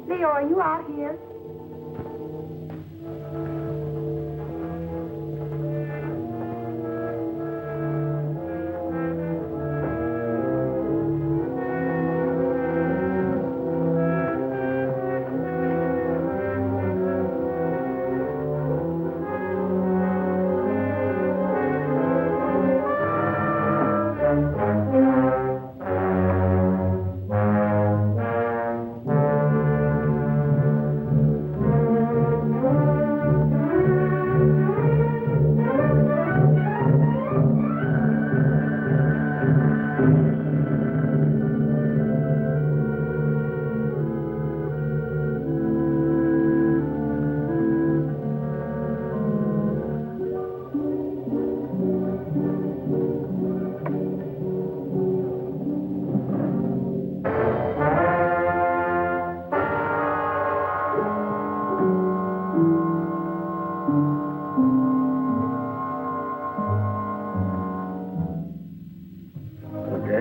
Leo, are you out here?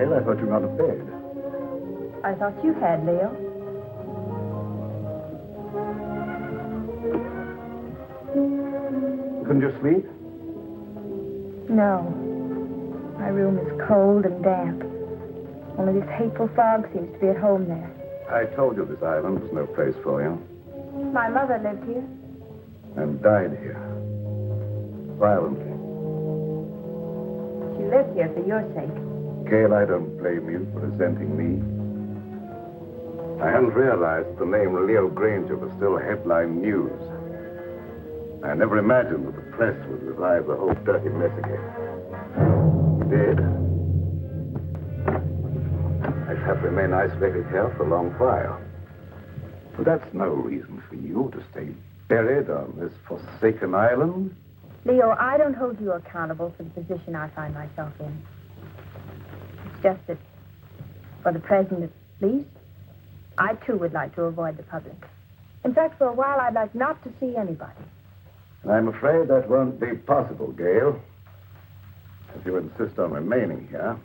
I thought you were not of bed. I thought you had, Leo. Couldn't you sleep? No. My room is cold and damp. Only this hateful fog seems to be at home there. I told you this island was no place for you. My mother lived here. And died here. Violently. She lived here for your sake. Gail, I don't blame you for resenting me. I hadn't realized the name Leo Granger was still headline news. I never imagined that the press would revive the whole dirty mess again. It did. I shall have to remain isolated here for a long while. But that's no reason for you to stay buried on this forsaken island. Leo, I don't hold you accountable for the position I find myself in. It's just that, for the present at least, I too would like to avoid the public. In fact, for a while, I'd like not to see anybody. I'm afraid that won't be possible, Gail. If you insist on remaining here.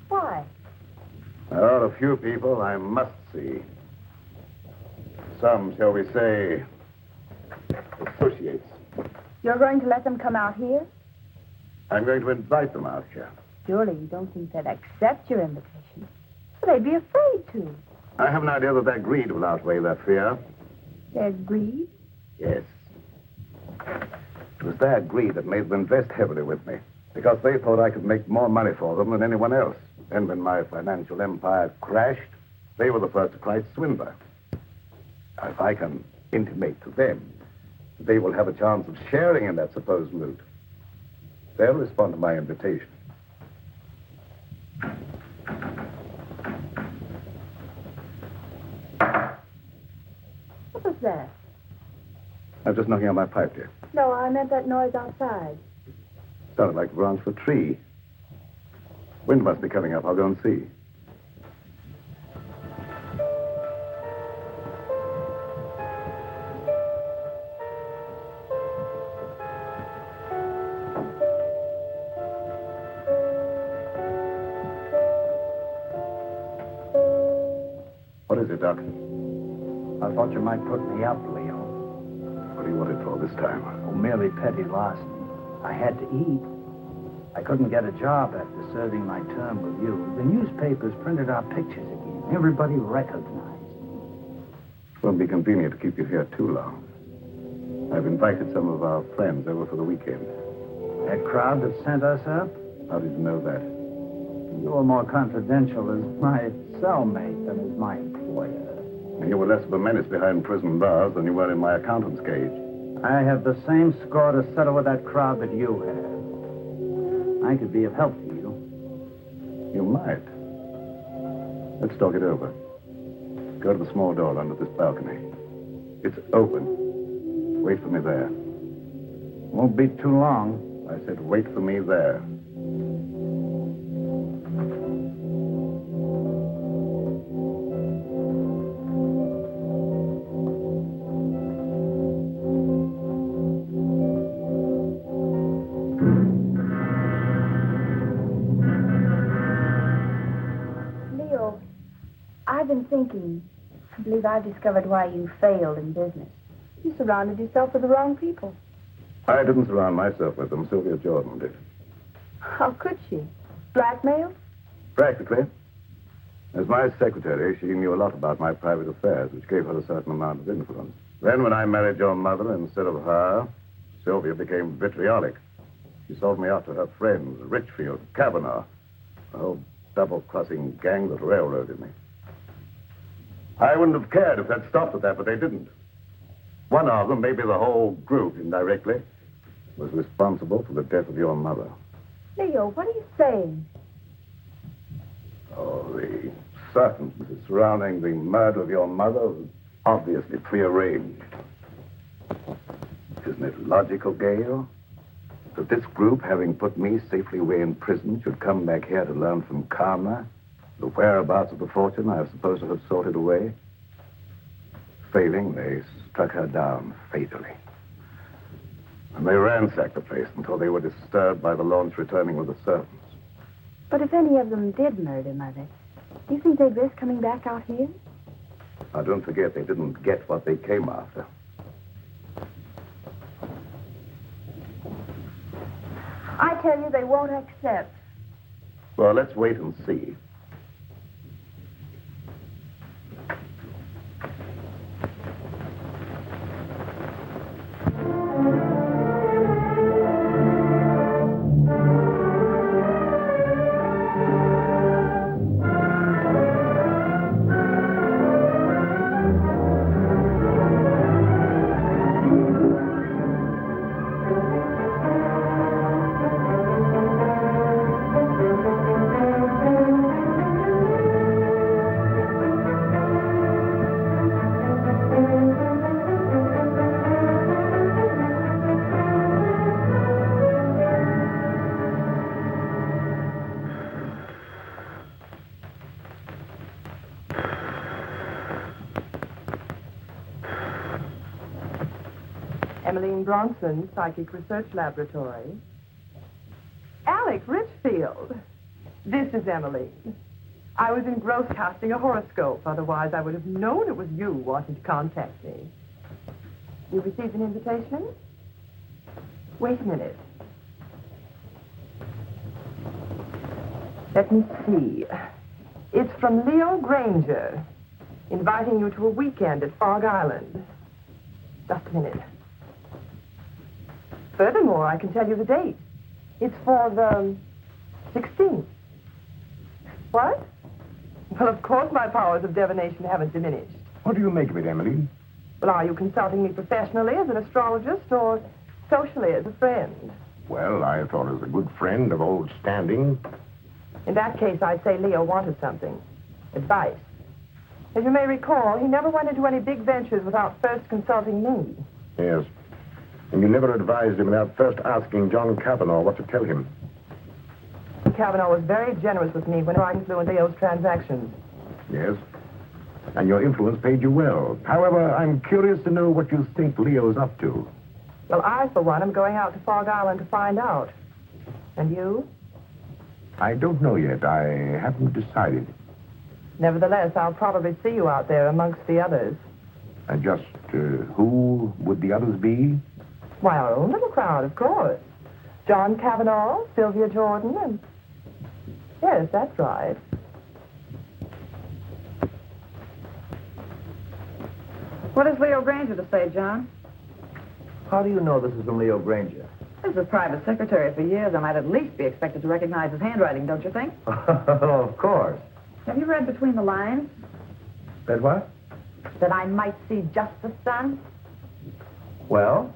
Why? There are a few people I must see. Some, shall we say, associates. You're going to let them come out here? I'm going to invite them out here. Surely you don't think they'd accept your invitation. Well, they'd be afraid to. I have an idea that their greed will outweigh their fear. Their greed? Yes. It was their greed that made them invest heavily with me, because they thought I could make more money for them than anyone else. And when my financial empire crashed, they were the first to cry swindler. Now, if I can intimate to them that they will have a chance of sharing in that supposed loot, they'll respond to my invitation. that? I'm just knocking on my pipe, dear. No, I meant that noise outside. Sounded like the branch of a tree. Wind must be coming up. I'll go and see. What is it, Doc? I thought you might put me up, Leo. What do you want it for this time? Oh, merely petty larceny. I had to eat. I couldn't get a job after serving my term with you. The newspapers printed our pictures again. Everybody recognized me. It won't be convenient to keep you here too long. I've invited some of our friends over for the weekend. That crowd that sent us up? How did you know that? You were more confidential as my cellmate than as my employer. You were less of a menace behind prison bars than you were in my accountant's cage. I have the same score to settle with that crowd that you have. I could be of help to you. You might. Let's talk it over. Go to the small door under this balcony. It's open. Wait for me there. Won't be too long. I said wait for me there. I've been thinking. I believe I've discovered why you failed in business. You surrounded yourself with the wrong people. I didn't surround myself with them. Sylvia Jordan did. How could she? Blackmail? Practically. As my secretary, she knew a lot about my private affairs, which gave her a certain amount of influence. Then when I married your mother instead of her, Sylvia became vitriolic. She sold me out to her friends, Richfield, Kavanaugh, a whole double-crossing gang that railroaded me. I wouldn't have cared if they'd stopped at that, but they didn't. One of them, maybe the whole group indirectly, was responsible for the death of your mother. Leo, what are you saying? Oh, the circumstances surrounding the murder of your mother was obviously prearranged. Isn't it logical, Gail, that this group, having put me safely away in prison, should come back here to learn from Karma the whereabouts of the fortune I was supposed to have sorted away? Failing, they struck her down fatally. And they ransacked the place until they were disturbed by the launch returning with the servants. But if any of them did murder Mother, do you think they'd risk coming back out here? Now, don't forget, they didn't get what they came after. I tell you, they won't accept. Well, let's wait and see. Emmeline Bronson, Psychic Research Laboratory. Alec Richfield. This is Emmeline. I was engrossed casting a horoscope. Otherwise, I would have known it was you wanting to contact me. You received an invitation? Wait a minute. Let me see. It's from Leo Granger, inviting you to a weekend at Fog Island. Just a minute. Furthermore, I can tell you the date. It's for the 16th. What? Well, of course my powers of divination haven't diminished. What do you make of it, Emily? Well, are you consulting me professionally as an astrologist or socially as a friend? Well, I thought as a good friend of old standing. In that case, I'd say Leo wanted something. Advice. As you may recall, he never went into any big ventures without first consulting me. Yes. And you never advised him without first asking John Kavanaugh what to tell him. Kavanaugh was very generous with me when I influenced Leo's transactions. Yes. And your influence paid you well. However, I'm curious to know what you think Leo's up to. Well, I, for one, am going out to Fog Island to find out. And you? I don't know yet. I haven't decided. Nevertheless, I'll probably see you out there amongst the others. And just who would the others be? Why, our own little crowd, of course. John Kavanaugh, Sylvia Jordan, and... Yes, that's right. What has Leo Granger to say, John? How do you know this is from Leo Granger? As a private secretary for years, I might at least be expected to recognize his handwriting, don't you think? Of course. Have you read between the lines? Said what? That I might see justice done? Well?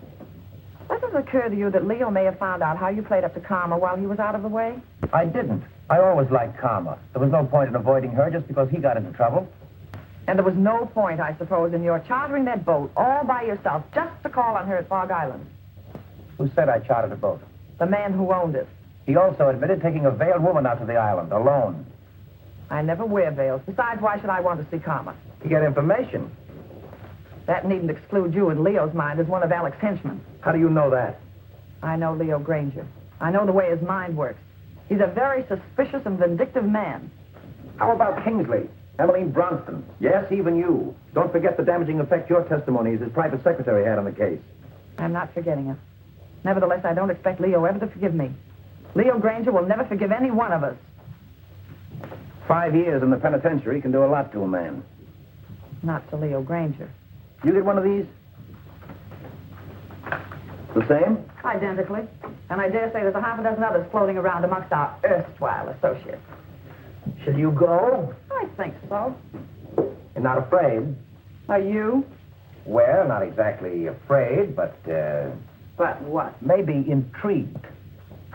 Does it occur to you that Leo may have found out how you played up to Karma while he was out of the way? I didn't. I always liked Karma. There was no point in avoiding her just because he got into trouble. And there was no point, I suppose, in your chartering that boat all by yourself just to call on her at Fog Island. Who said I chartered a boat? The man who owned it. He also admitted taking a veiled woman out to the island, alone. I never wear veils. Besides, why should I want to see Karma? To get information. That needn't exclude you in Leo's mind as one of Alec's henchmen. How do you know that? I know Leo Granger. I know the way his mind works. He's a very suspicious and vindictive man. How about Kingsley? Emmeline Bronston? Yes, even you. Don't forget the damaging effect your testimony as his private secretary had on the case. I'm not forgetting it. Nevertheless, I don't expect Leo ever to forgive me. Leo Granger will never forgive any one of us. 5 years in the penitentiary can do a lot to a man. Not to Leo Granger. You get one of these? The same? Identically. And I dare say there's a half a dozen others floating around amongst our erstwhile associates. Shall you go? I think so. You're not afraid? Are you? Well, not exactly afraid, but, But what? maybe intrigued.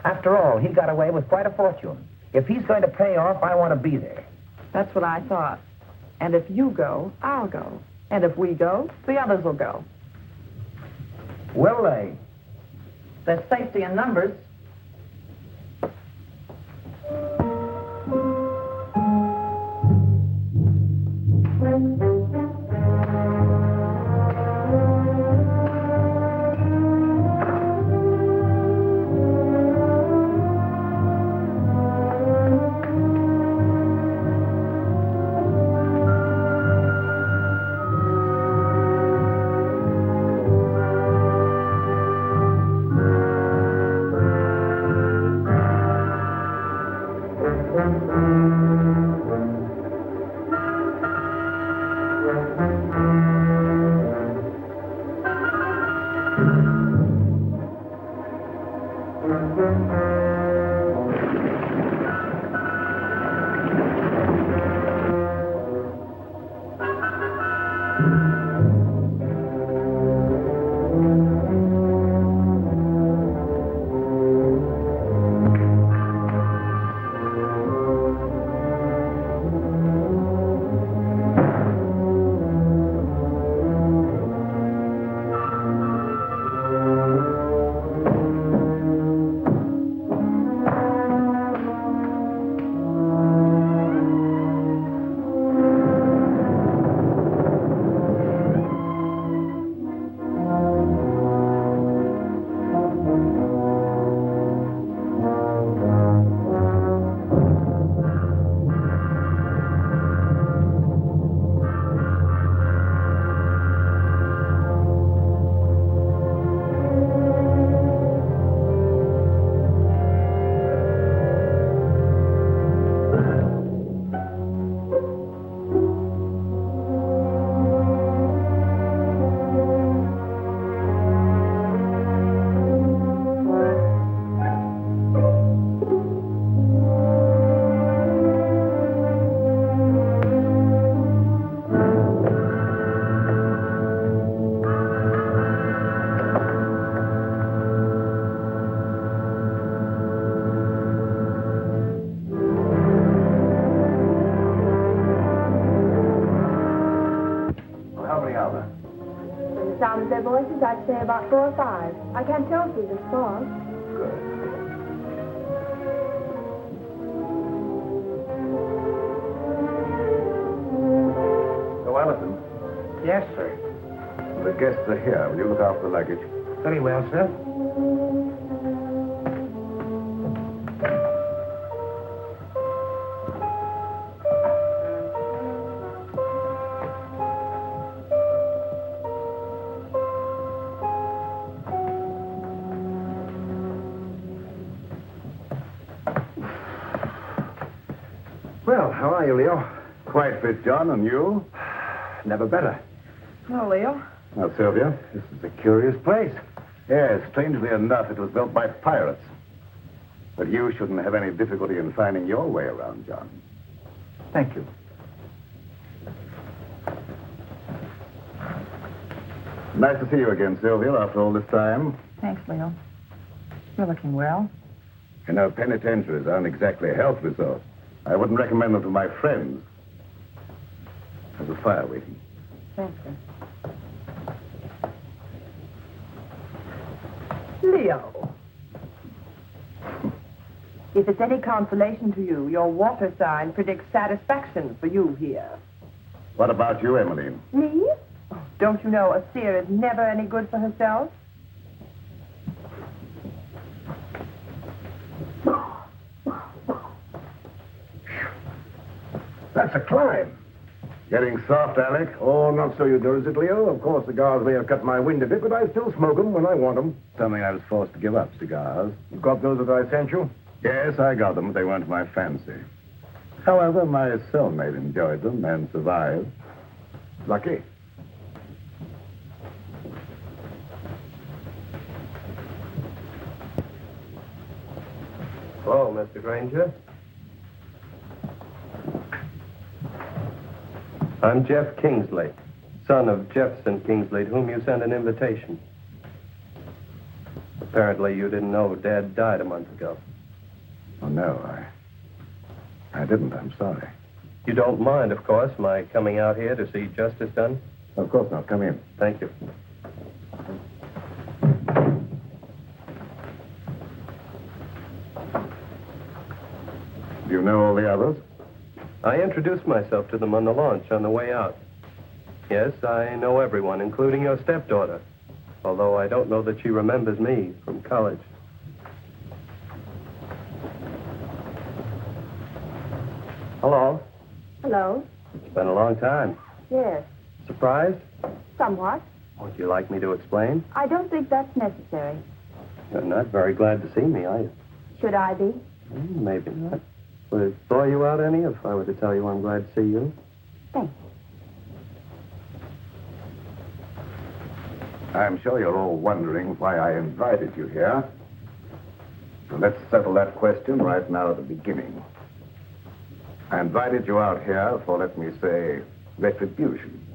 After all, he got away with quite a fortune. If he's going to pay off, I want to be there. That's what I thought. And if you go, I'll go. And if we go, the others will go. Will they? There's safety in numbers. sound of their voices, I'd say about 4 or 5. I can't tell through this fog. Good. So, Allison, Yes, sir. the guests are here. Will you look after the luggage? Very well, sir. Well, how are you, Leo? Quite fit, John, and you? Never better. Hello, Leo. Now, Sylvia? This is a curious place. Yes, strangely enough, it was built by pirates. But you shouldn't have any difficulty in finding your way around, John. Thank you. Nice to see you again, Sylvia, after all this time. Thanks, Leo. You're looking well. You know, penitentiaries aren't exactly health resorts. I wouldn't recommend them to my friends. There's a fire waiting. Thanks, sir. Leo. If it's any consolation to you, your water sign predicts satisfaction for you here. What about you, Emmeline? Me? Oh, don't you know a seer is never any good for herself? That's a climb. Getting soft, Alec? Oh, not so you do, is it, Leo? Of course, cigars may have cut my wind a bit, but I still smoke them when I want them. Something I was forced to give up, cigars. You got those that I sent you? Yes, I got them, but they weren't to my fancy. However, my cellmate enjoyed them and survived. Lucky. Hello, Mr. Granger. I'm Jeff Kingsley, son of Jefferson Kingsley, to whom you sent an invitation. Apparently you didn't know Dad died a month ago. Oh, no, I didn't. I'm sorry. You don't mind, of course, my coming out here to see justice done? Of course not. Come in. Thank you. Do you know all the others? I introduced myself to them on the launch on the way out. Yes, I know everyone, including your stepdaughter, although I don't know that she remembers me from college. Hello. Hello? It's been a long time. Yes. Surprised? Somewhat. Would you like me to explain? I don't think that's necessary. You're not very glad to see me, are you? Should I be? Maybe not. Would it bore you out any if I were to tell you I'm glad to see you? Thanks. I'm sure you're all wondering why I invited you here. So let's settle that question right now at the beginning. I invited you out here for, let me say, retribution.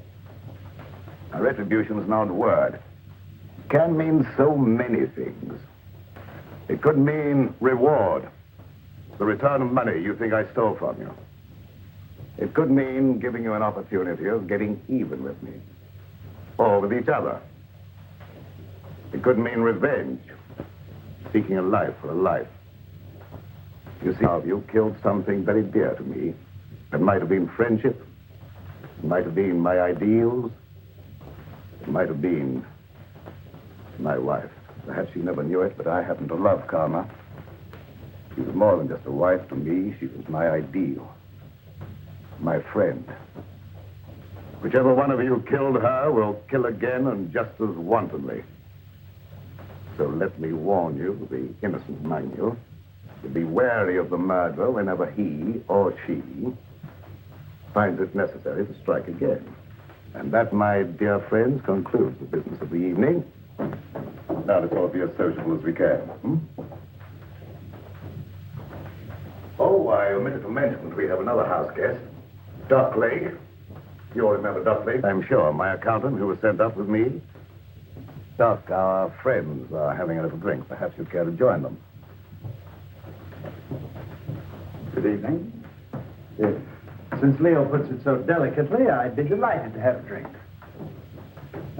Now, retribution is an odd word. It can mean so many things. It could mean reward, the return of money you think I stole from you. It could mean giving you an opportunity of getting even with me, or with each other. It could mean revenge, seeking a life for a life. You see, you killed something very dear to me. It might have been friendship. It might have been my ideals. It might have been my wife. Perhaps you never knew it, but I happen to love Karma. She was more than just a wife to me. She was my ideal, my friend. Whichever one of you killed her will kill again and just as wantonly. So let me warn you, the innocent among you, to be wary of the murderer whenever he or she finds it necessary to strike again. And that, my dear friends, concludes the business of the evening. Now let's all be as sociable as we can. Oh, I omitted to mention that we have another house guest, Doc Lake. You all remember Doc Lake, I'm sure, my accountant who was sent up with me. Doc, our friends are having a little drink. Perhaps you'd care to join them. Good evening. Since Leo puts it so delicately, I'd be delighted to have a drink.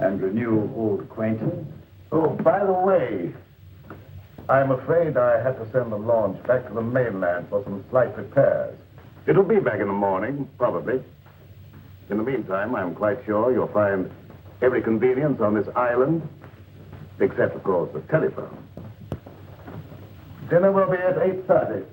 And renew old acquaintance. Oh, by the way, I'm afraid I had to send the launch back to the mainland for some slight repairs. It'll be back in the morning, probably. In the meantime, I'm quite sure you'll find every convenience on this island, except, of course, the telephone. Dinner will be at 8:30.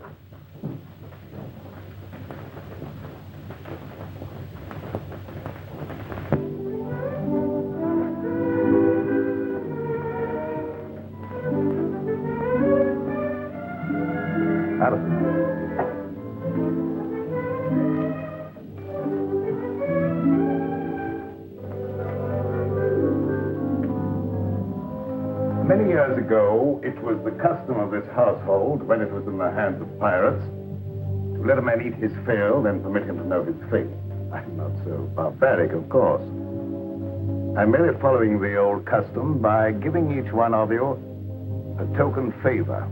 Many years ago, it was the custom of this household, when it was in the hands of pirates, to let a man eat his fill, then permit him to know his fate. I'm not so barbaric, of course. I'm merely following the old custom by giving each one of you a token favor,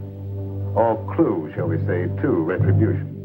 or clue, shall we say, to retribution.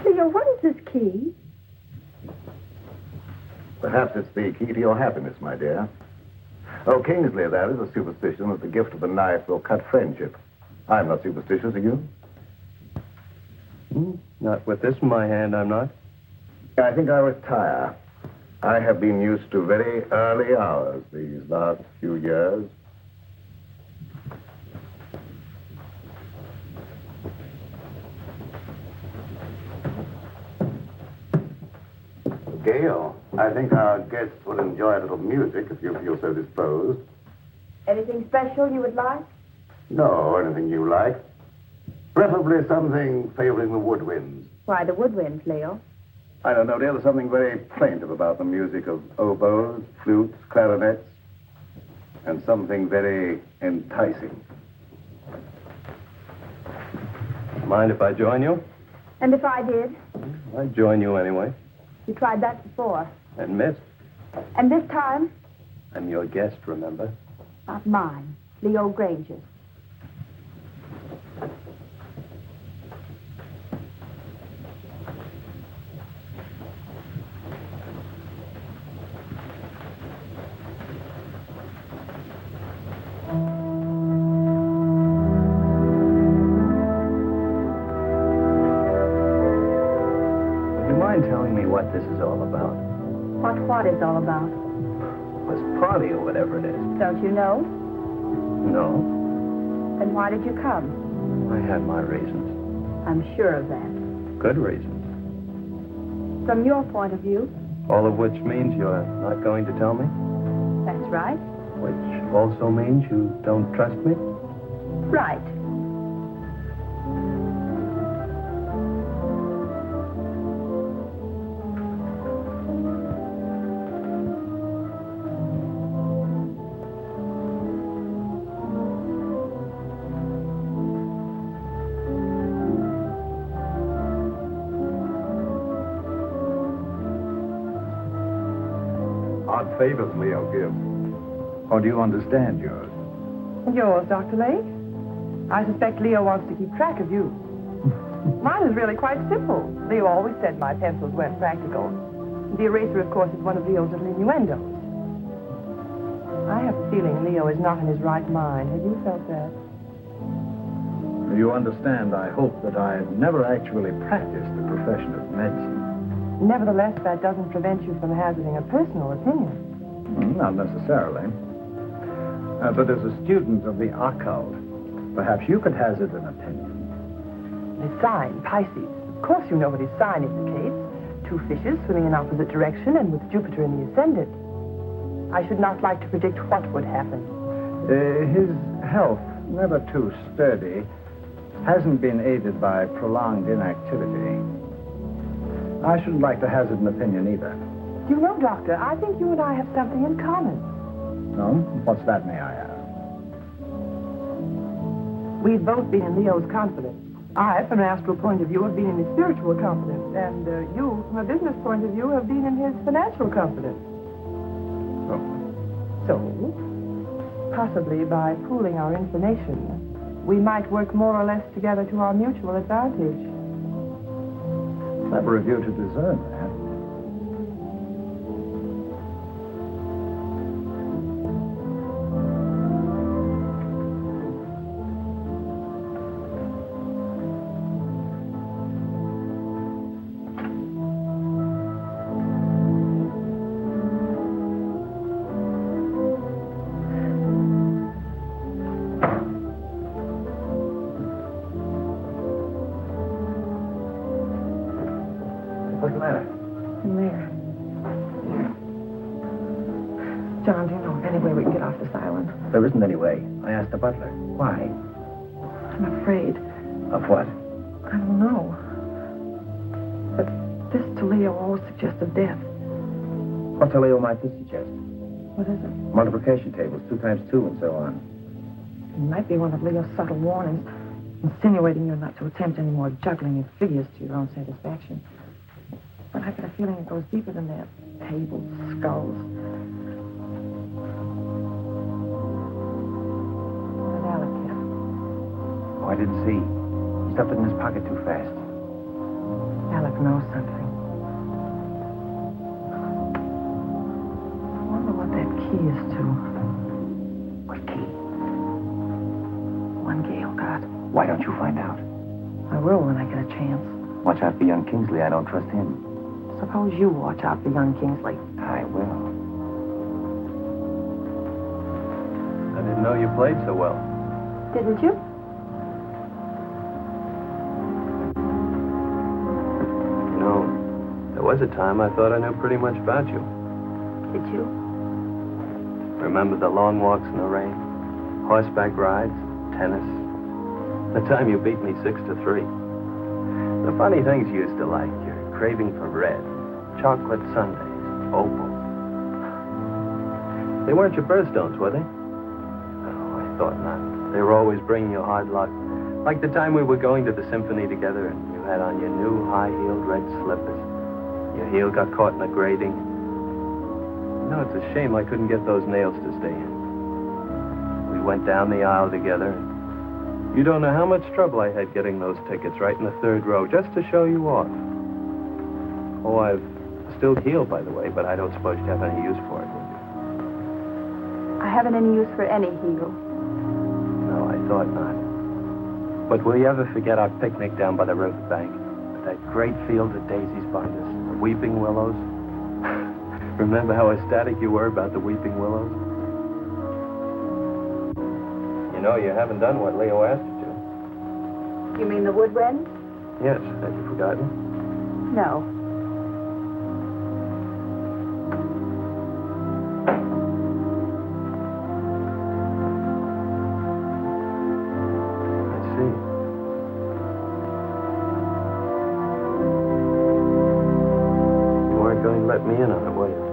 Leo, what is this key? Perhaps it's the key to your happiness, my dear. Oh, Kingsley, there is a superstition that the gift of a knife will cut friendship. I'm not superstitious, are you? Not with this in my hand, I'm not. I think I'll retire. I have been used to very early hours these last few years. Gail, I think our guests will enjoy a little music if you feel so disposed. Anything special you would like? No, anything you like. Preferably something favoring the woodwinds. Why, the woodwinds, Leo. I don't know, dear. There's something very plaintive about the music of oboes, flutes, clarinets, and something very enticing. Mind if I join you? And if I did? I'd join you anyway. You tried that before. And missed. And this time? I'm your guest, remember? Not mine. Leo Granger's. Telling me what this is all about. What is all about? This party or whatever it is. Don't you know? No. Then why did you come? I had my reasons. I'm sure of that. Good reasons. From your point of view? All of which means you're not going to tell me? That's right. Which also means you don't trust me? Right. odd favors Leo gives. Or do you understand yours? Yours, Dr. Lake? I suspect Leo wants to keep track of you. Mine is really quite simple. Leo always said my pencils weren't practical. The eraser, of course, is one of Leo's little innuendos. I have a feeling Leo is not in his right mind. Have you felt that? You understand, I hope, that I've never actually practiced the profession of medicine. Nevertheless, that doesn't prevent you from hazarding a personal opinion. Not necessarily. But as a student of the occult, perhaps you could hazard an opinion. The sign, Pisces. Of course you know what his sign indicates. 2 fishes swimming in opposite direction and with Jupiter in the ascendant. I should not like to predict what would happen. His health, never too sturdy, hasn't been aided by prolonged inactivity. I shouldn't like to hazard an opinion either. You know, Doctor, I think you and I have something in common. No? What's that, may I ask? We've both been in Leo's confidence. I, from an astral point of view, have been in his spiritual confidence. And you, from a business point of view, have been in his financial confidence. Oh. So, possibly by pooling our information, we might work more or less together to our mutual advantage. Clever of you to discern that. What's the matter? In there. John, do you know of any way we can get off this island? There isn't any way. I asked the butler. Why? I'm afraid. Of what? I don't know. But this to Leo always suggested death. What to Leo might this suggest? What is it? Multiplication tables, 2 times 2 and so on. It might be one of Leo's subtle warnings, insinuating you're not to attempt any more juggling of figures to your own satisfaction. But I get a feeling it goes deeper than that. Tables, skulls. What did Alec get? Oh, I didn't see. He stuffed it in his pocket too fast. Alec knows something. I wonder what that key is to. What key? One Gale got. Why don't you find out? I will when I get a chance. Watch out for young Kingsley. I don't trust him. Suppose you watch out for young Kingsley. I will. I didn't know you played so well. Didn't you? You know, there was a time I thought I knew pretty much about you. Did you? Remember the long walks in the rain? Horseback rides? Tennis? The time you beat me 6-3. The funny things you used to like. Your craving for red. Chocolate sundaes. Opal. They weren't your birthstones, were they? Oh, I thought not. They were always bringing you hard luck. Like the time we were going to the symphony together and you had on your new high-heeled red slippers. Your heel got caught in the grating. You know, it's a shame I couldn't get those nails to stay in. We went down the aisle together. You don't know how much trouble I had getting those tickets right in the 3rd row just to show you off. Oh, I've still healed, by the way, but I don't suppose you have any use for it, would you? I haven't any use for any heel. No, I thought not. But will you ever forget our picnic down by the riverbank? With that great field of daisies behind us, the weeping willows? Remember how ecstatic you were about the weeping willows? You know, you haven't done what Leo asked you to. You mean the woodwind? Yes, have you forgotten? No. I see. You weren't going to let me in on it, were you?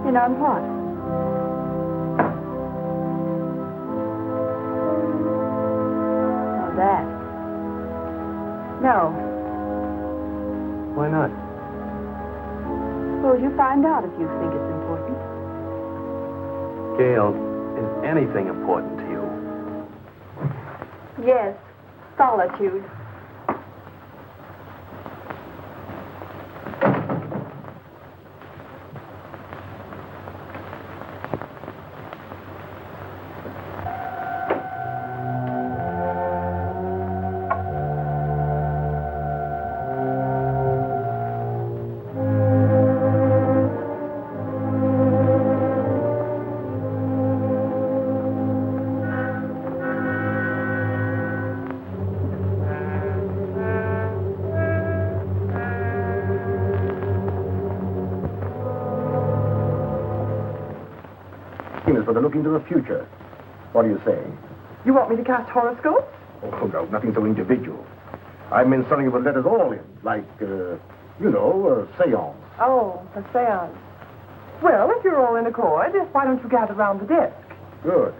In on what? Oh, that. No. Why not? Suppose you find out if you think it's important. Gail, is anything important to you? Yes, solitude. Is for the look into the future. What do you say? You want me to cast horoscopes? Oh, no, nothing so individual. I meant something that would let us all in, like, a seance. Oh, a seance. Well, if you're all in accord, why don't you gather round the desk? Good.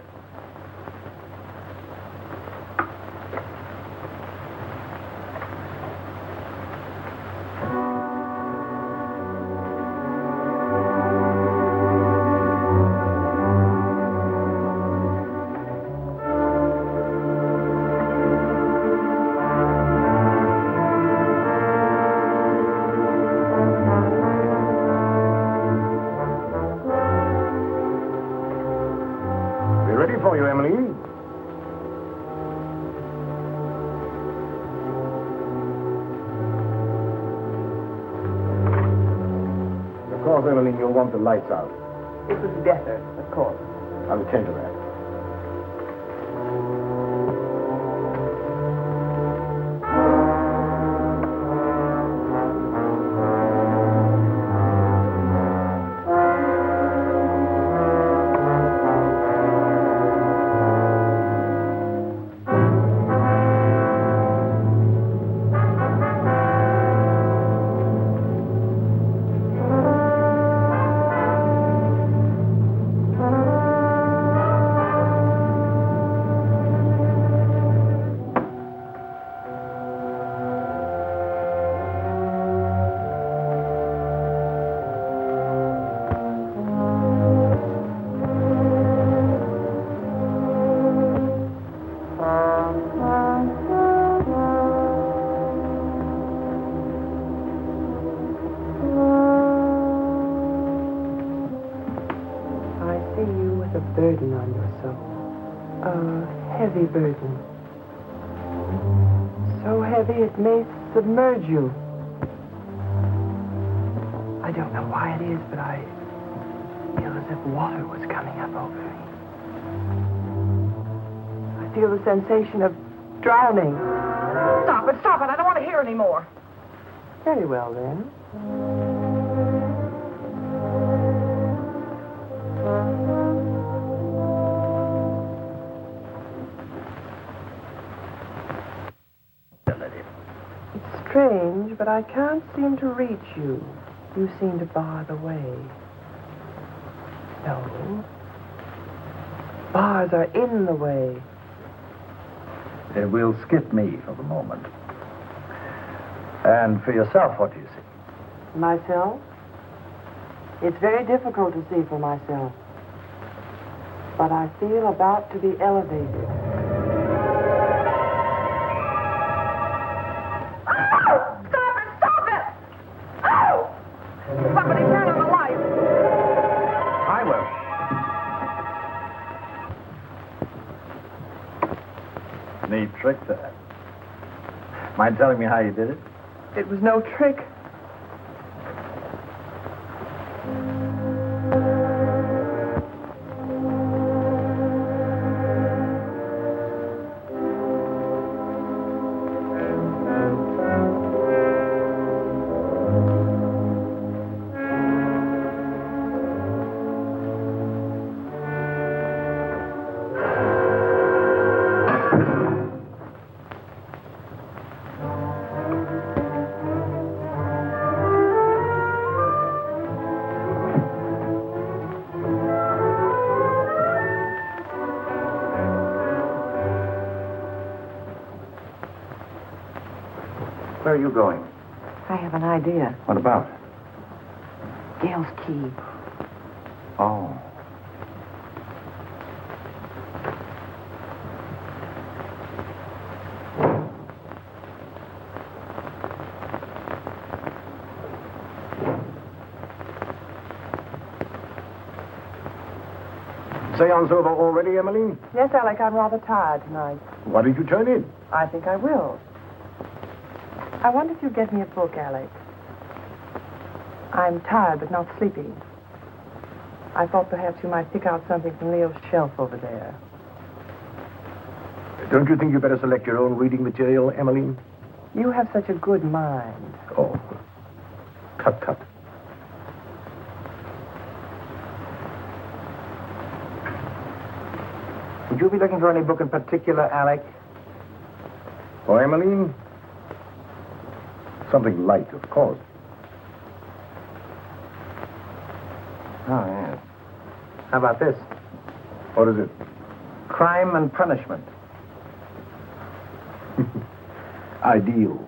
For you, Emmeline. Of course, Emmeline, you'll want the lights out. It was better, of course. I'll attend to that. Burden on your soul. A heavy burden. So heavy it may submerge you. I don't know why it is, but I feel as if water was coming up over me. I feel the sensation of drowning. Stop it, stop it. I don't want to hear any more. Very well, then. Strange, but I can't seem to reach you. You seem to bar the way. No. Bars are in the way. We'll skip me for the moment. And for yourself, what do you see? Myself? It's very difficult to see for myself. But I feel about to be elevated. Neat trick, that. Mind telling me how you did it? It was no trick. Where are you going? I have an idea. What about? Gail's key. Oh. Seance over already, Emmeline? Yes, Alec, I'm rather tired tonight. Why did you turn in? I think I will. I wonder if you'd get me a book, Alec. I'm tired but not sleepy. I thought perhaps you might pick out something from Leo's shelf over there. Don't you think you'd better select your own reading material, Emmeline? You have such a good mind. Oh. Cut. Would you be looking for any book in particular, Alec? Oh, Emmeline? Something light, of course. Oh, yes. How about this? What is it? Crime and Punishment. Ideal.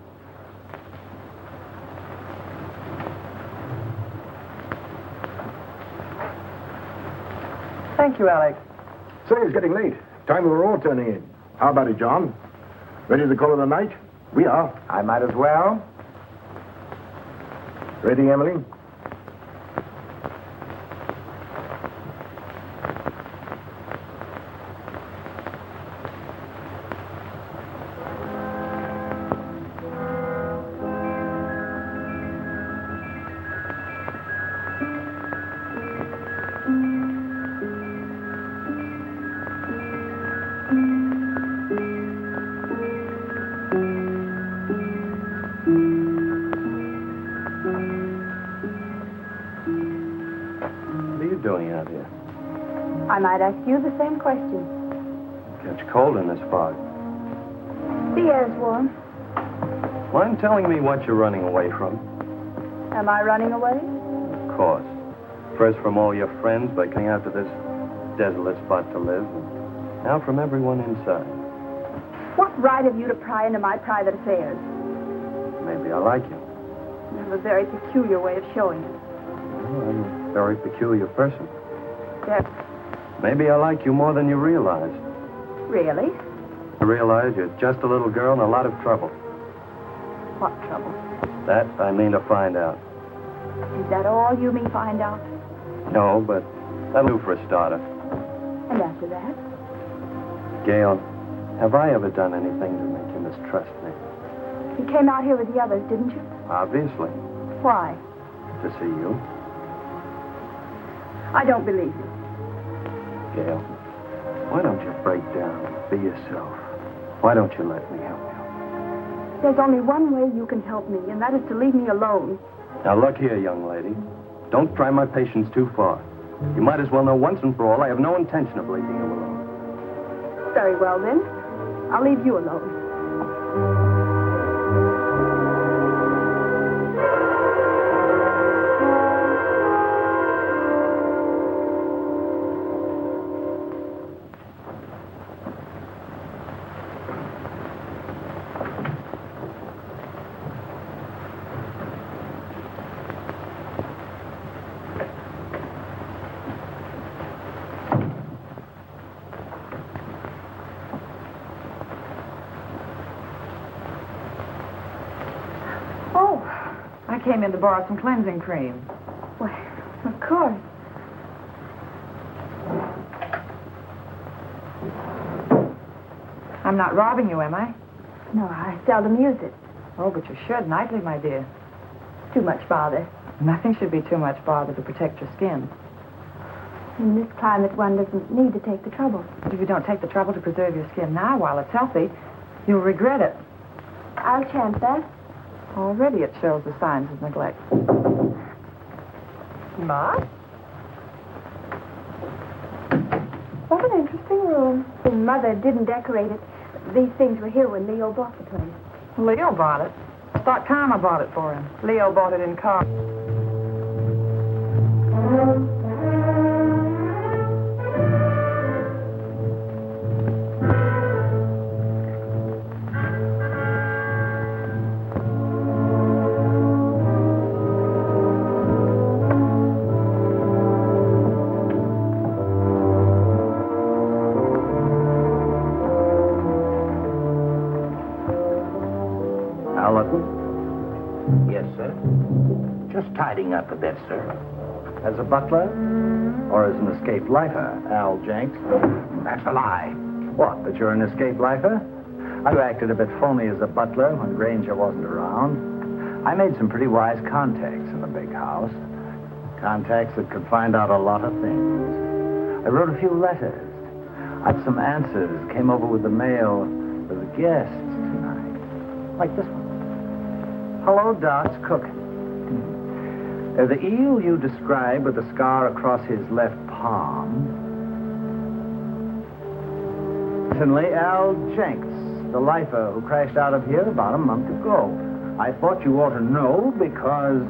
Thank you, Alec. Say, it's getting late. Time we were all turning in. How about it, John? Ready to call it a night? We are. I might as well. Ready, Emily? Doing out here? I might ask you the same question. Catch cold in this fog. The air's warm. Mind telling me what you're running away from? Am I running away? Of course. First from all your friends by coming out to this desolate spot to live, and now from everyone inside. What right have you to pry into my private affairs? Maybe I like you. You have a very peculiar way of showing it. Well, I'm a very peculiar person. Yes. Maybe I like you more than you realize. Really? I realize you're just a little girl in a lot of trouble. What trouble? That I mean to find out. Is that all you mean find out? No, but that'll do for a starter. And after that? Gail, have I ever done anything to make you mistrust me? You came out here with the others, didn't you? Obviously. Why? To see you. I don't believe you. Gail, why don't you break down and be yourself? Why don't you let me help you? There's only one way you can help me, and that is to leave me alone. Now, look here, young lady. Don't try my patience too far. You might as well know once and for all I have no intention of leaving you alone. Very well, then. I'll leave you alone. I came in to borrow some cleansing cream. Well, of course. I'm not robbing you, am I? No, I seldom use it. Oh, but you should nightly, my dear. Too much bother. Nothing should be too much bother to protect your skin. In this climate, one doesn't need to take the trouble. But if you don't take the trouble to preserve your skin now while it's healthy, you'll regret it. I'll chance that. Already it shows the signs of neglect. Ma? What an interesting room. His mother didn't decorate it. These things were here when Leo bought the place. Leo bought it. I thought Karma bought it for him. Leo bought it in car. Yes, sir. Just tidying up a bit, sir. As a butler? Or as an escaped lifer, Al Jenks? That's a lie. What, that you're an escaped lifer? You acted a bit phony as a butler when Granger wasn't around. I made some pretty wise contacts in the big house. Contacts that could find out a lot of things. I wrote a few letters. I had some answers. Came over with the mail for the guests tonight. Like this one. Hello, Doc. It's cooking. The eel you described with the scar across his left palm. Recently, Al Jenks, the lifer who crashed out of here about a month ago. I thought you ought to know because...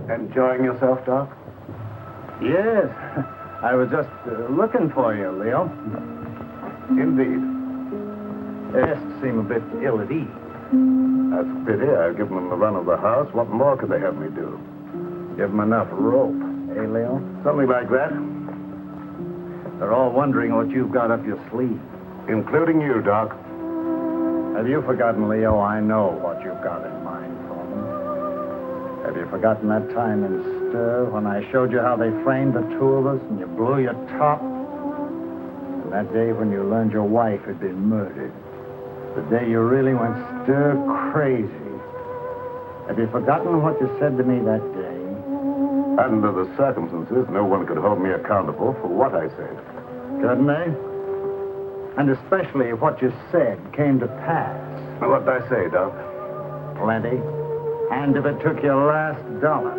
Enjoying yourself, Doc? Yes. I was just looking for you, Leo. Indeed. The guests seem a bit ill at ease. That's a pity. I've given them the run of the house. What more could they have me do? Give them enough rope, eh, Leo? Something like that. They're all wondering what you've got up your sleeve. Including you, Doc. Have you forgotten, Leo? I know what you've got in mind for them. Have you forgotten that time in Stir when I showed you how they framed the two of us and you blew your top? And that day when you learned your wife had been murdered. The day you really went stir crazy. Have you forgotten what you said to me that day? Under the circumstances, no one could hold me accountable for what I said. Couldn't they? And especially if what you said came to pass. What did I say, Doc? Plenty. And if it took your last dollar.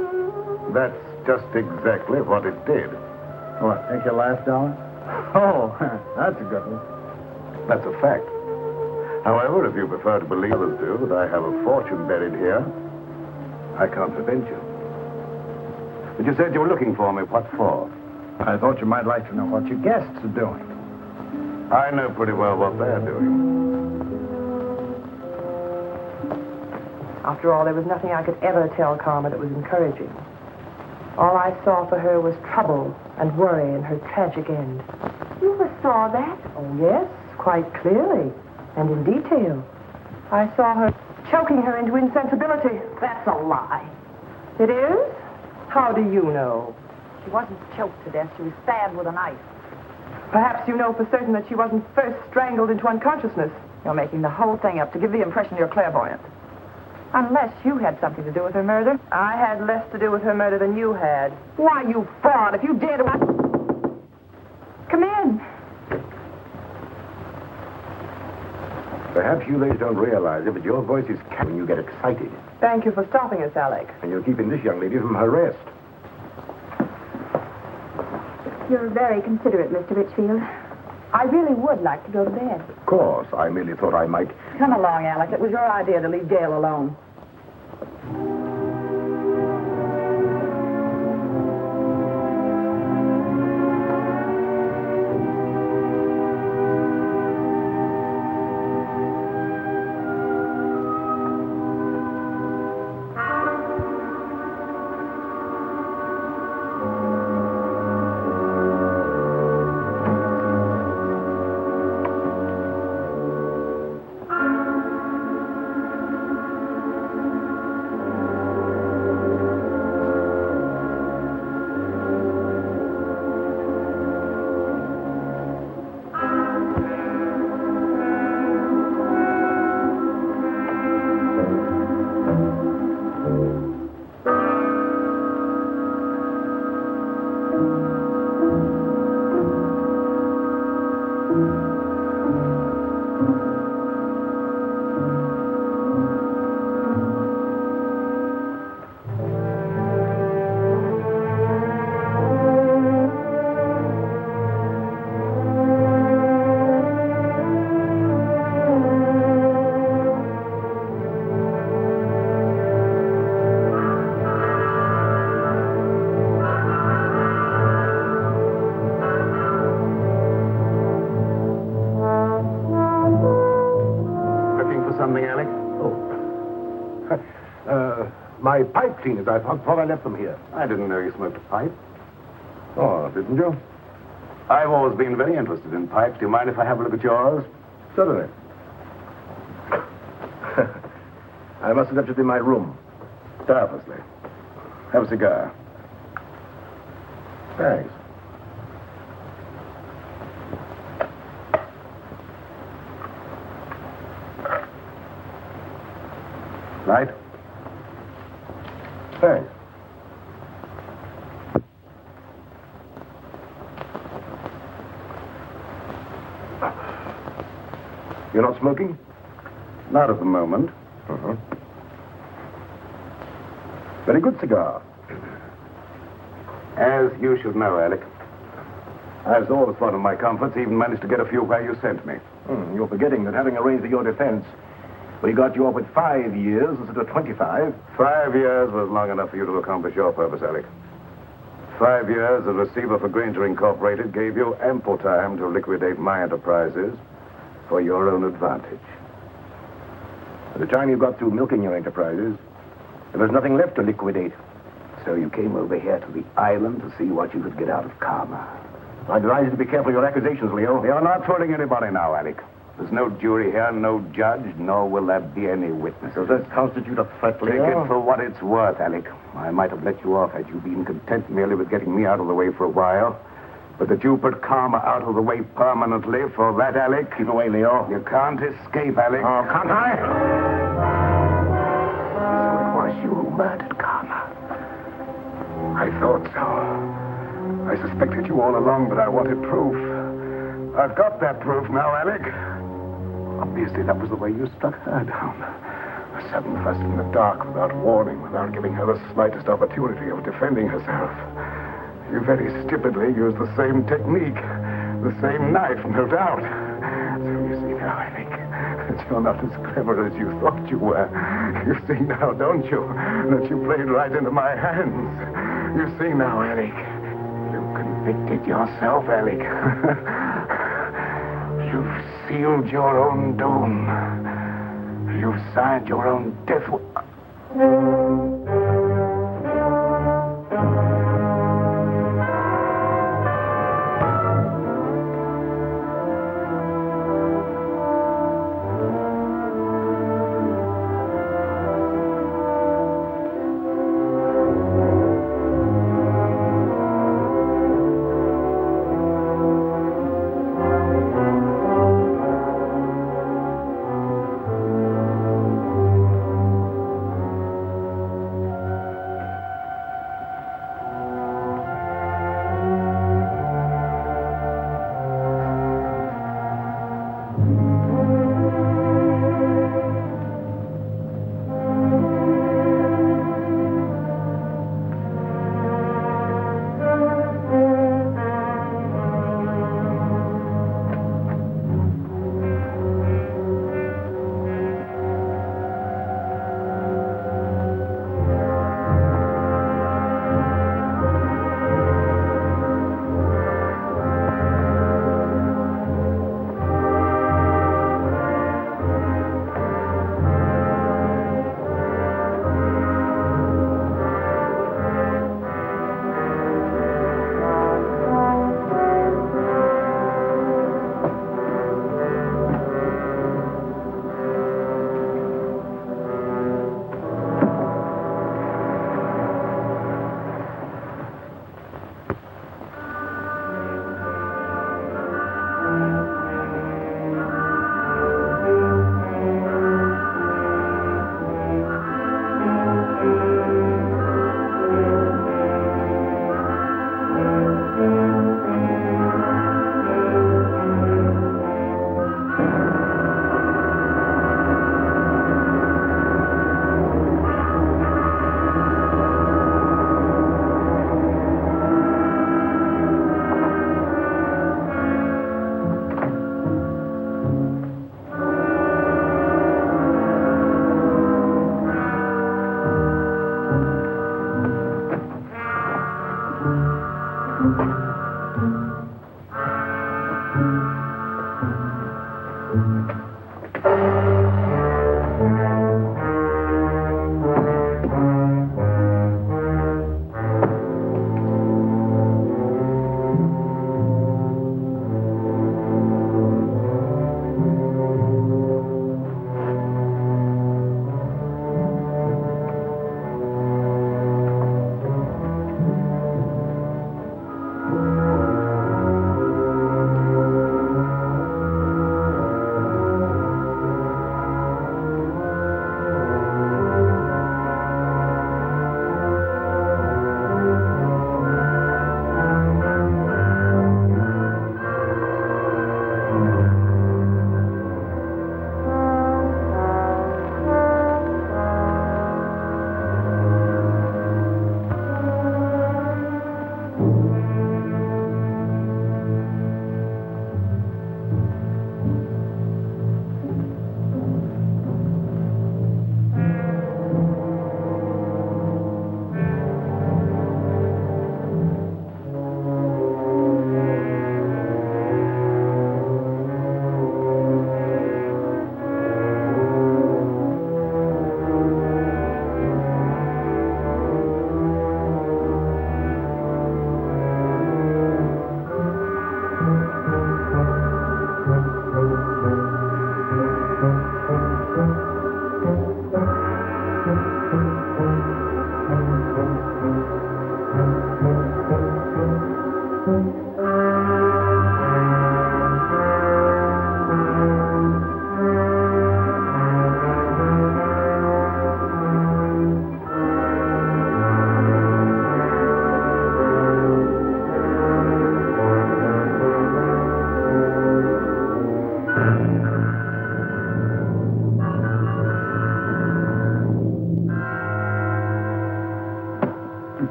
That's just exactly what it did. What, take your last dollar? Oh, that's a good one. That's a fact. However, if you prefer to believe others do that I have a fortune buried here, I can't prevent you. But you said you were looking for me. What for? I thought you might like to know what your guests are doing. I know pretty well what they're doing. After all, there was nothing I could ever tell Karma that was encouraging. All I saw for her was trouble and worry and her tragic end. You foresaw that? Oh, yes, quite clearly. And in detail. I saw her choking her into insensibility. That's a lie. It is? How do you know? She wasn't choked to death. She was stabbed with a knife. Perhaps you know for certain that she wasn't first strangled into unconsciousness. You're making the whole thing up to give the impression you're clairvoyant. Unless you had something to do with her murder. I had less to do with her murder than you had. Why, you fraud, if you dare to... Come in. Perhaps you ladies don't realize it, but your voice is when you get excited. Thank you for stopping us, Alec. And you're keeping this young lady from her rest. You're very considerate, Mr. Richfield. I really would like to go to bed. Of course, I merely thought I might... Come along, Alec. It was your idea to leave Gail alone. looking for something, Alec? Oh. My pipe cleaners. I thought I left them here. I didn't know you smoked a pipe. Oh, didn't you? I've always been very interested in pipes. Do you mind if I have a look at yours? Certainly. I must have left it in my room. Purposely. Have a cigar. Thanks. Light? Thanks. You're not smoking? Not at the moment. Uh-huh. Very good cigar. As you should know, Alec, I've always thought of my comforts, even managed to get a few where you sent me. You're forgetting that having arranged for your defense, we got you off with 5 years instead of 25. 5 years was long enough for you to accomplish your purpose, Alec. 5 years as receiver for Granger Incorporated gave you ample time to liquidate my enterprises for your own advantage. By the time you got through milking your enterprises, there was nothing left to liquidate. So you came over here to the island to see what you could get out of karma. I advise you to be careful of your accusations, Leo. You're not fooling anybody now, Alec. There's no jury here, no judge, nor will there be any witnesses. Does that constitute a threat, Take Leo? it for what it's worth, Alec. I might have let you off had you been content merely with getting me out of the way for a while. But that you put karma out of the way permanently, for that, Alec... Keep away, Leo. You can't escape, Alec. Oh, can't I? So it was you who murdered karma. I thought so. I suspected you all along, but I wanted proof. I've got that proof now, Alec. Obviously, that was the way you struck her down. A sudden fuss in the dark, without warning, without giving her the slightest opportunity of defending herself. You very stupidly used the same technique, the same knife, no doubt. So you see now, Alec, that you're not as clever as you thought you were. You see now, don't you, that you played right into my hands. You see now, Alec. You convicted yourself, Alec. You've sealed your own doom. You've signed your own death.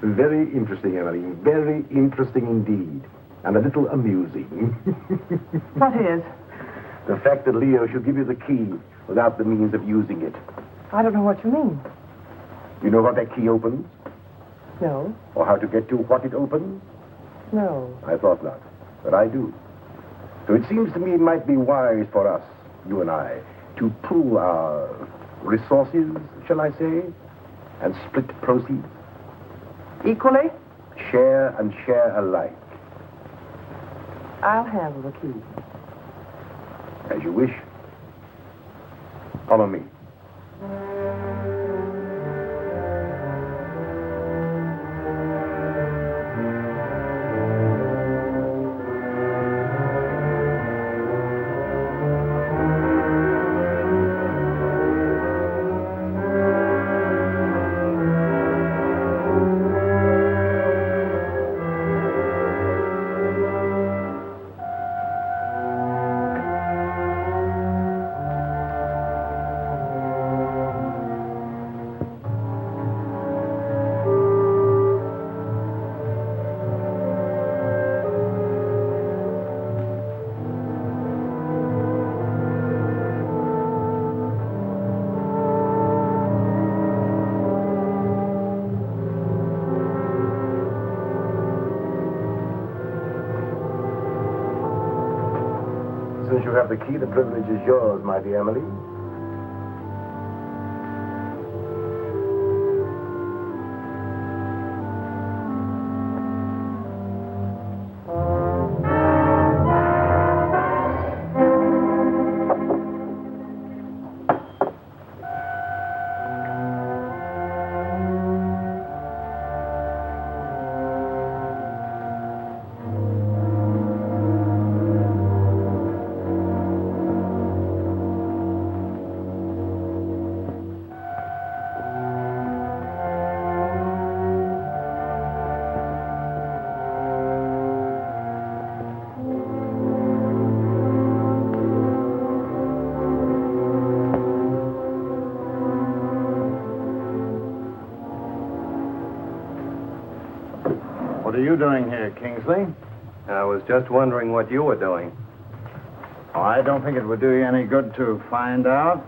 Very interesting, Emmeline. Very interesting indeed. And a little amusing. What is? The fact that Leo should give you the key without the means of using it. I don't know what you mean. You know what that key opens? No. Or how to get to what it opens? No. I thought not. But I do. So it seems to me it might be wise for us, you and I, to pool our resources, shall I say, and split proceeds. Equally? Share and share alike. I'll handle the key. As you wish. Follow me. Since you have the key, the privilege is yours, my dear Emily. What are you doing here, Kingsley? I was just wondering what you were doing. Oh, I don't think it would do you any good to find out.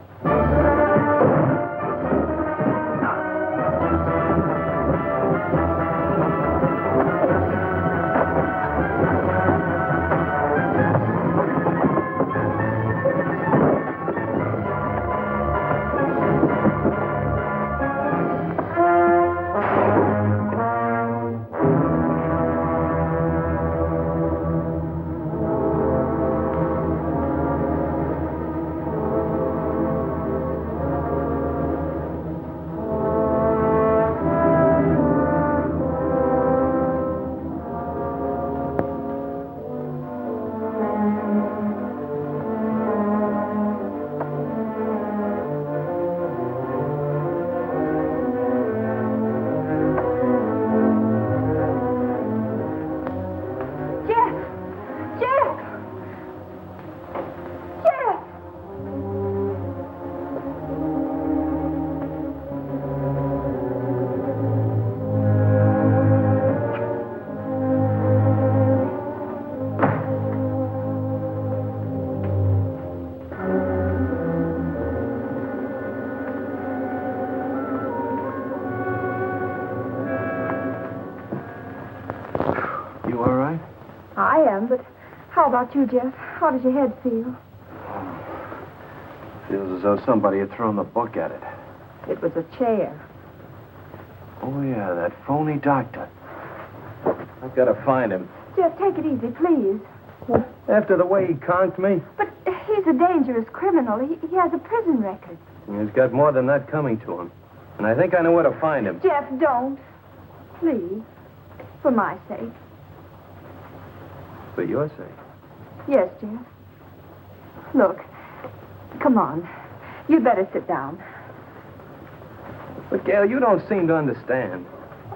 But how about you, Jeff? How does your head feel? Feels as though somebody had thrown the book at it. It was a chair. Oh, yeah, that phony doctor. I've got to find him. Jeff, take it easy, please. After the way he conked me? But he's a dangerous criminal. He has a prison record. He's got more than that coming to him. And I think I know where to find him. Jeff, don't. Please. For my sake. For your sake? Yes, Jeff. Look, come on. You'd better sit down. But, Gail, you don't seem to understand.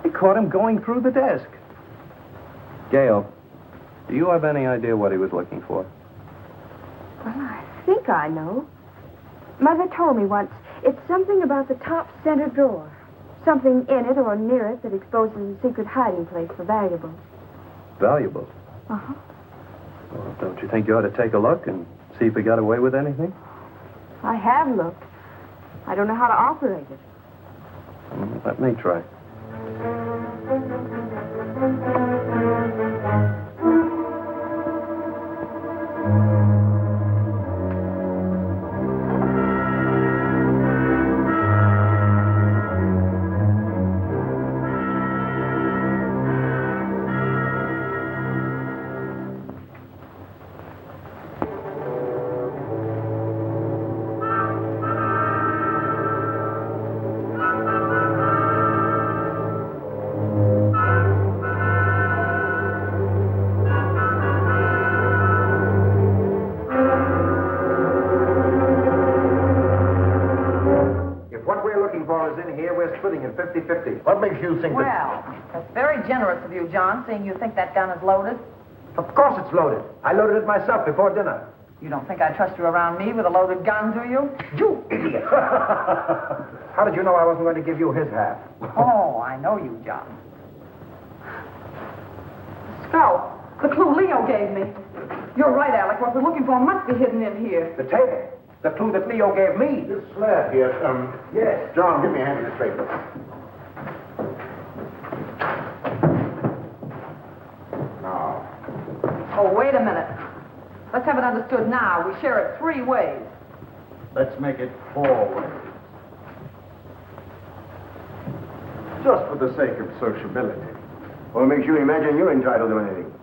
I caught him going through the desk. Gail, do you have any idea what he was looking for? Well, I think I know. Mother told me once. It's something about the top center drawer. Something in it or near it that exposes a secret hiding place for valuables. Valuables? Uh-huh. Well, don't you think you ought to take a look and see if we got away with anything? I have looked. I don't know how to operate it. Let me try. Splitting it 50-50. What makes you think Well, that's very generous of you, John, seeing you think that gun is loaded. Of course it's loaded. I loaded it myself before dinner. You don't think I trust you around me with a loaded gun, do you? You idiot! How did you know I wasn't going to give you his half? Oh, I know you, John. Scout, the clue Leo gave me. You're right, Alec. What we're looking for must be hidden in here. The table. The clue that Leo gave me. This slab here, Yes. John, give me a hand with this paper. Now. Oh, wait a minute. Let's have it understood now. We share it 3 ways. Let's make it 4 ways. Just for the sake of sociability. What makes you imagine you're entitled to anything?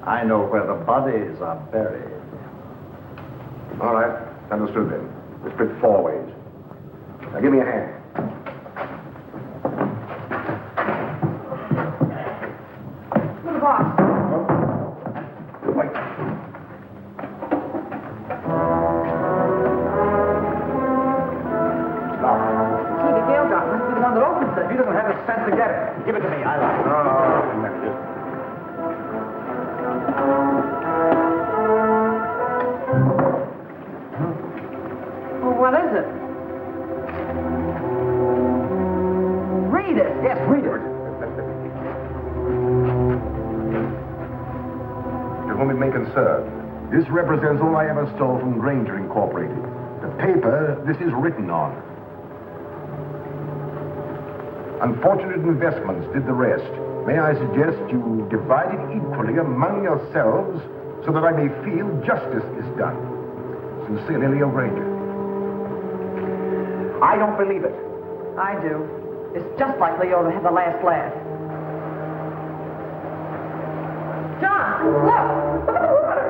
I know where the bodies are buried. All right. Understood then. We split 4 ways. Now give me a hand. Little box. Wait. Gee, the Gale gun must be the one that opens it. He doesn't have the sense to get it. Give it to me. I like it. Oh, What is it? Read it. Yes, read it. To whom it may concern, this represents all I ever stole from Granger Incorporated. The paper this is written on. Unfortunate investments did the rest. May I suggest you divide it equally among yourselves so that I may feel justice is done. Sincerely, Leo Granger. I don't believe it. I do. It's just like Leo to have the last laugh. John, look! Look at the water!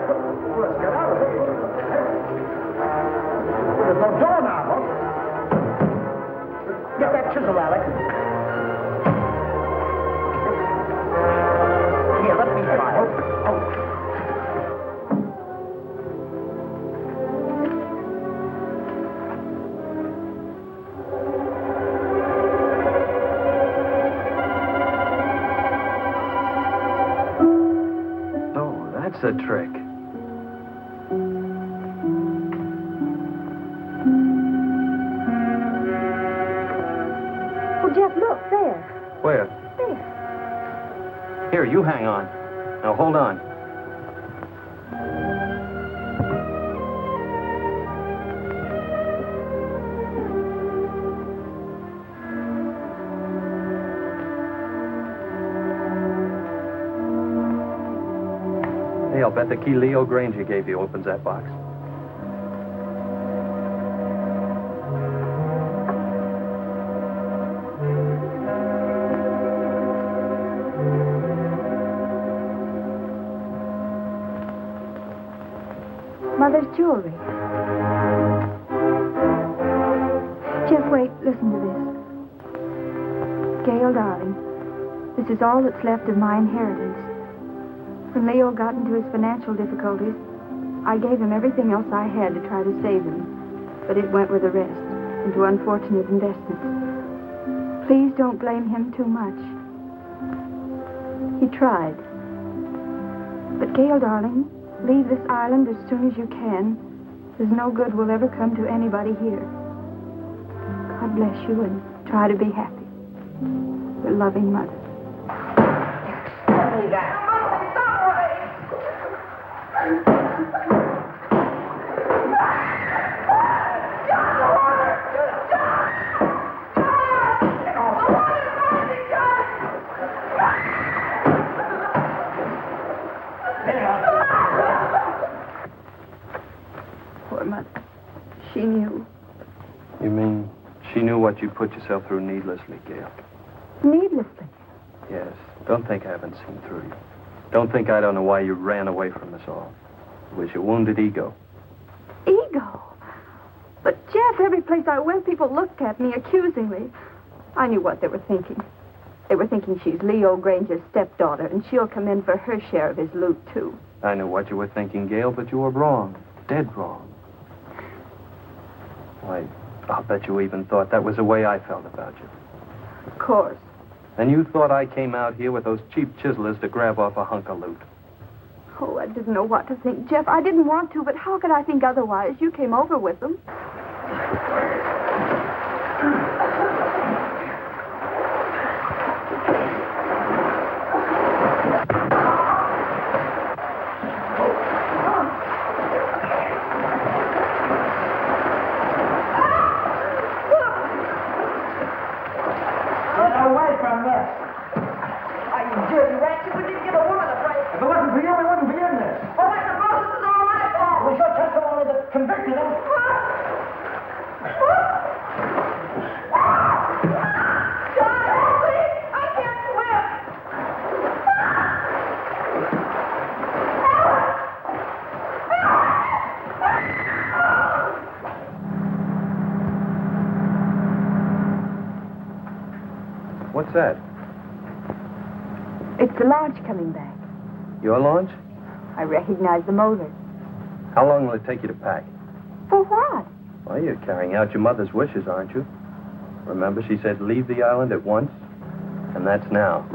Let's get out of here. There's no door now, look. Get that chisel, Alec. Here, let me try it. That's a trick. Oh, Jeff, look, there. Where? There. Here, you hang on. Now, hold on. Hey, I'll bet the key Leo Granger gave you opens that box. Mother's jewelry. Jeff, wait, listen to this. Gail, darling, this is all that's left of my inheritance. When Leo got into his financial difficulties, I gave him everything else I had to try to save him. But it went with the rest, into unfortunate investments. Please don't blame him too much. He tried. But Gail, darling, leave this island as soon as you can. There's no good will ever come to anybody here. God bless you and try to be happy. Your loving mother. Poor mother. She knew. You mean she knew what you put yourself through needlessly, Gail? Needlessly. Yes. Don't think I haven't seen through you. Don't think I don't know why you ran away from us all. It was your wounded ego. Ego? But, Jeff, every place I went, people looked at me accusingly. I knew what they were thinking. They were thinking she's Leo Granger's stepdaughter, and she'll come in for her share of his loot, too. I knew what you were thinking, Gail, but you were wrong. Dead wrong. Why, I'll bet you even thought that was the way I felt about you. Of course. And you thought I came out here with those cheap chiselers to grab off a hunk of loot. Oh, I didn't know what to think, Jeff. I didn't want to, but how could I think otherwise? You came over with them. What's that? It's the launch coming back. Your launch? I recognize the motor. How long will it take you to pack? For what? Well, you're carrying out your mother's wishes, aren't you? Remember, she said leave the island at once? And that's now.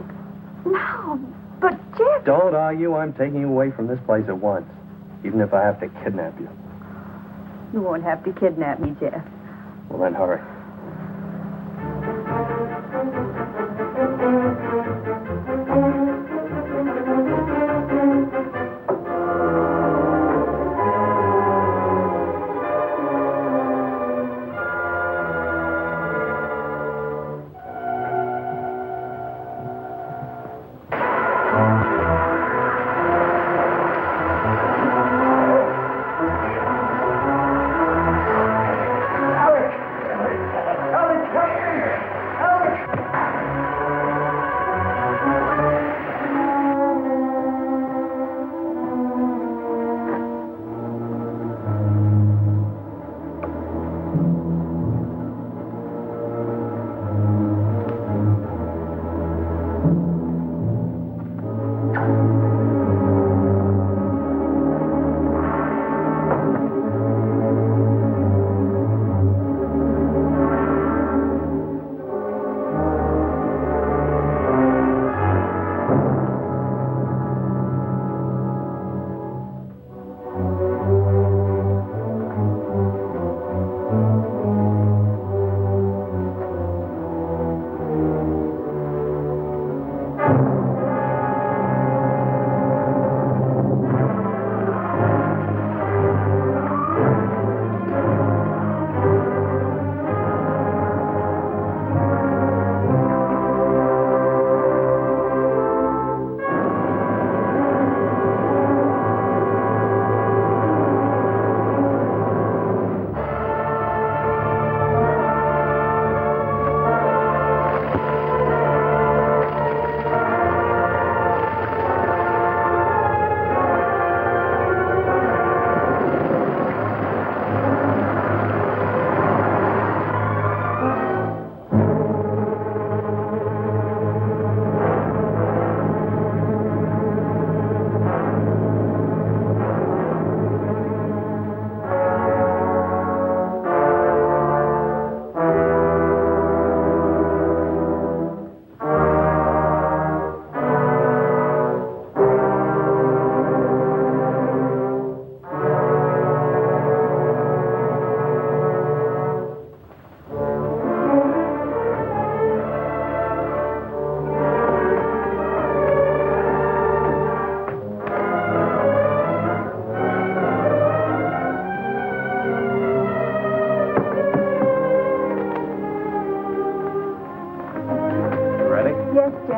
No, but Jeff... Don't argue. I'm taking you away from this place at once. Even if I have to kidnap you. You won't have to kidnap me, Jeff. Well, then hurry.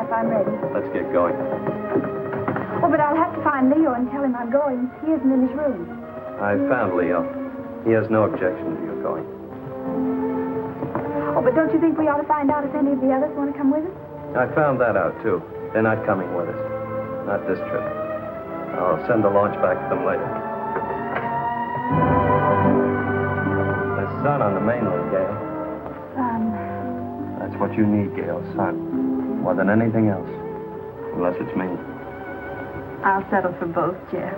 if I'm ready. Let's get going. Oh, but I'll have to find Leo and tell him I'm going. He isn't in his room. I found Leo. He has no objection to you going. Oh, but don't you think we ought to find out if any of the others want to come with us? I found that out, too. They're not coming with us. Not this trip. I'll send the launch back to them later. There's sun on the mainland, Gail. That's what you need, Gail, sun. More than anything else. Unless it's me. I'll settle for both, Jeff.